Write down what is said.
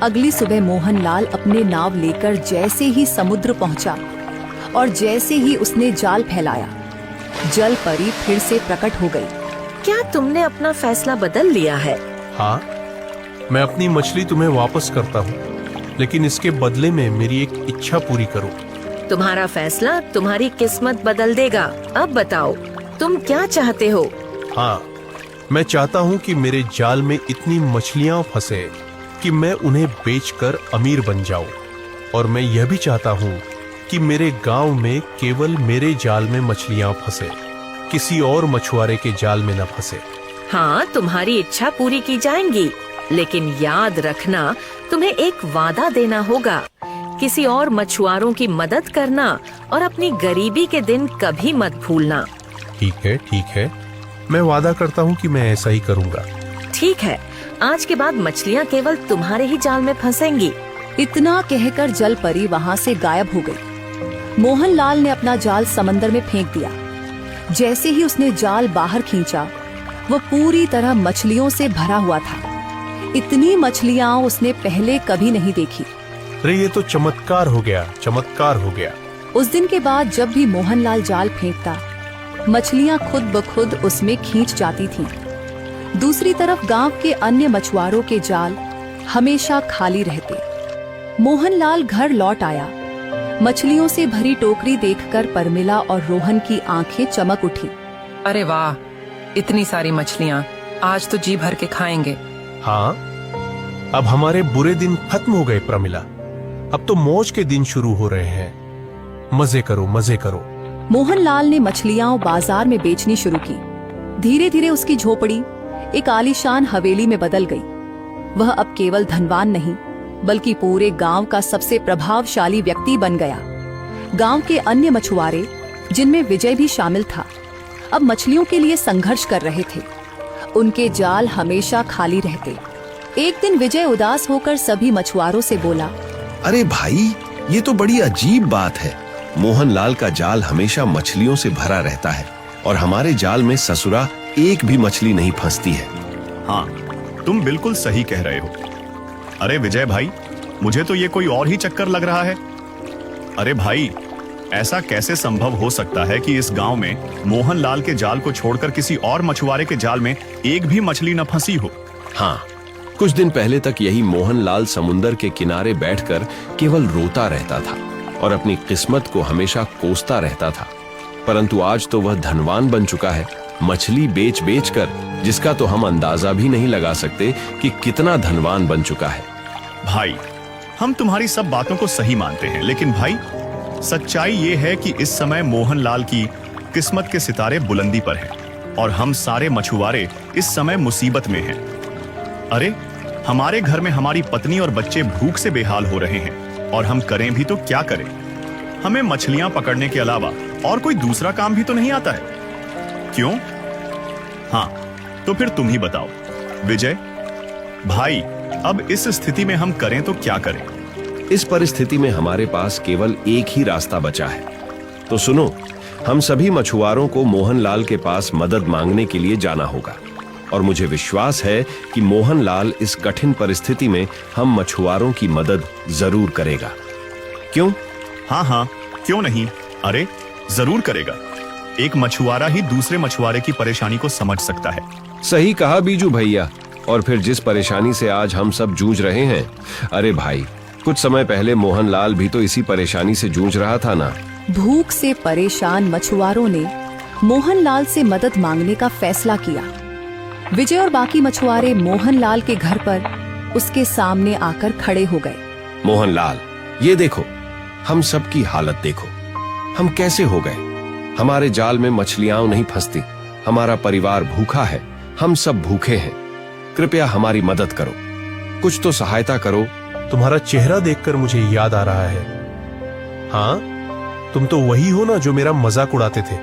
अगली सुबह मोहनलाल अपने नाव लेकर जैसे ही समुद्र पहुंचा और जैसे ही उसने जाल फैलाया, जल परी फिर से प्रकट हो गई। क्या तुमने अपना फैसला बदल लिया है? हाँ, मैं अपनी मछली तुम्हें वापस करता हूँ, लेकिन इसके बदले में मेरी एक इच्छा पूरी करो। तुम्हारा फैसला तुम्हारी किस्मत बदल देगा। अब बताओ, तुम क्या चाहते हो? हाँ, मैं चाहता हूँ कि मेरे जाल में इतनी मछलियाँ फंसे कि मैं उन्हें बेचकर अमीर बन जाऊं, और मैं यह भी चाहता हूँ कि मेरे गांव में केवल मेरे जाल में मछलियाँ फंसे, किसी और मछुआरे के जाल में न फंसे। हाँ, तुम्हारी इच्छा पूरी की जाएंगी, लेकिन याद रखना, तुम्हें एक वादा देना होगा। किसी और मछुआरों की मदद करना और अपनी गरीबी के दिन कभी मत भूलना। ठीक है, मैं वादा करता हूँ कि मैं ऐसा ही करूँगा। ठीक है, आज के बाद मछलियाँ केवल तुम्हारे ही जाल में फंसेंगी। इतना कहकर जल परी वहां से गायब हो गई। मोहनलाल ने अपना जाल समंदर में फेंक दिया। जैसे ही उसने जाल बाहर खींचा, वो पूरी तरह मछलियों से भरा हुआ था। इतनी मछलियाँ उसने पहले कभी नहीं देखी। अरे ये तो चमत्कार हो गया। उस दिन के बाद जब भी मोहनलाल जाल फेंकता, मछलियाँ खुद ब खुद उसमें खींच जाती थीं। दूसरी तरफ गांव के अन्य मछुआरों के जाल हमेशा खाली रहते। मोहनलाल घर लौट आया। मछलियों से भरी टोकरी देखकर परमिला और रोहन की आंखें चमक उठी। अरे वाह, इतनी सारी मछलियाँ, आज तो जी भर के खाएंगे। हाँ, अब हमारे बुरे दिन खत्म हो गए प्रमिला। अब तो मौज के दिन शुरू हो रहे हैं। मजे करो। मोहनलाल ने मछलियां बाजार में बेचनी शुरू की। धीरे धीरे उसकी झोपड़ी एक आलीशान हवेली में बदल गई। वह अब केवल धनवान नहीं, बल्कि पूरे गांव का सबसे प्रभावशाली व्यक्ति बन गया। गांव के अन्य मछुआरे, जिनमें विजय भी शामिल था, अब मछलियों के लिए संघर्ष कर रहे थे। उनके जाल हमेशा खाली रहते। एक दिन विजय उदास होकर सभी मछुआरों से बोला, अरे भाई, ये तो बड़ी अजीब बात है। मोहनलाल का जाल हमेशा मछलियों से भरा रहता है और हमारे जाल में ससुरा एक भी मछली नहीं फंसती है। हाँ, तुम बिल्कुल सही कह रहे हो। अरे विजय भाई, मुझे तो ये कोई और ही चक्कर लग रहा है। अरे भाई, ऐसा कैसे संभव हो सकता है कि इस गांव में मोहनलाल के जाल को छोड़कर किसी और मछुआरे के जाल में एक भी मछली न फंसी हो? हाँ, कुछ दिन पहले तक यही मोहनलाल समुंदर के किनारे बैठकर केवल रोता रहता था और अपनी किस्मत को हमेशा कोसता रहता था। परंतु आज तो वह धनवान बन चुका है, मछली बेच बेच कर, जिसका तो हम अंदाजा भी नहीं लगा सकते कि कितना धनवान बन चुका है। भाई, हम तुम्हारी सब बातों को सही मानते हैं, लेकिन भाई, सच्चाई ये है कि इस समय मोहनलाल की किस्मत के सितारे बुलंदी पर हैं और हम सारे मछुआरे इस समय मुसीबत में हैं। अरे, हमारे घर में हमारी पत्नी और बच्चे भूख से बेहाल हो रहे हैं और हम करें भी तो क्या करें? हमें मछलियां पकड़ने के अलावा और कोई दूसरा काम भी तो नहीं आता है। क्यों? हाँ, तो फिर तुम ही बताओ विजय भाई, अब इस स्थिति में हम करें तो क्या करें? इस परिस्थिति में हमारे पास केवल एक ही रास्ता बचा है। तो सुनो, हम सभी मछुआरों को मोहनलाल के पास मदद मांगने के लिए जाना होगा और मुझे विश्वास है कि मोहनलाल इस कठिन परिस्थिति में हम मछुआरों की मदद जरूर करेगा। क्यों? हाँ, क्यों नहीं? अरे, जरूर करेगा। एक मछुआरा ही दूसरे मछुआरे की परेशानी को समझ सकता है। सही कहा बीजू भैया। और फिर जिस परेशानी से आज हम सब जूझ रहे हैं, अरे भाई, कुछ समय पहले मोहनलाल भी तो इसी परेशानी से जूझ रहा था ना। भूख से परेशान मछुआरों ने मोहनलाल से मदद मांगने का फैसला किया। विजय और बाकी मछुआरे मोहनलाल के घर पर उसके सामने आकर खड़े हो गए। मोहनलाल, ये देखो, हम सब की हालत देखो, हम कैसे हो गए। हमारे जाल में मछलियां नहीं फंसती, हमारा परिवार भूखा है, हम सब भूखे हैं। कृपया हमारी मदद करो, कुछ तो सहायता करो। तुम्हारा चेहरा देखकर मुझे याद आ रहा है। हाँ, तुम तो वही हो ना जो मेरा मजाक उड़ाते थे।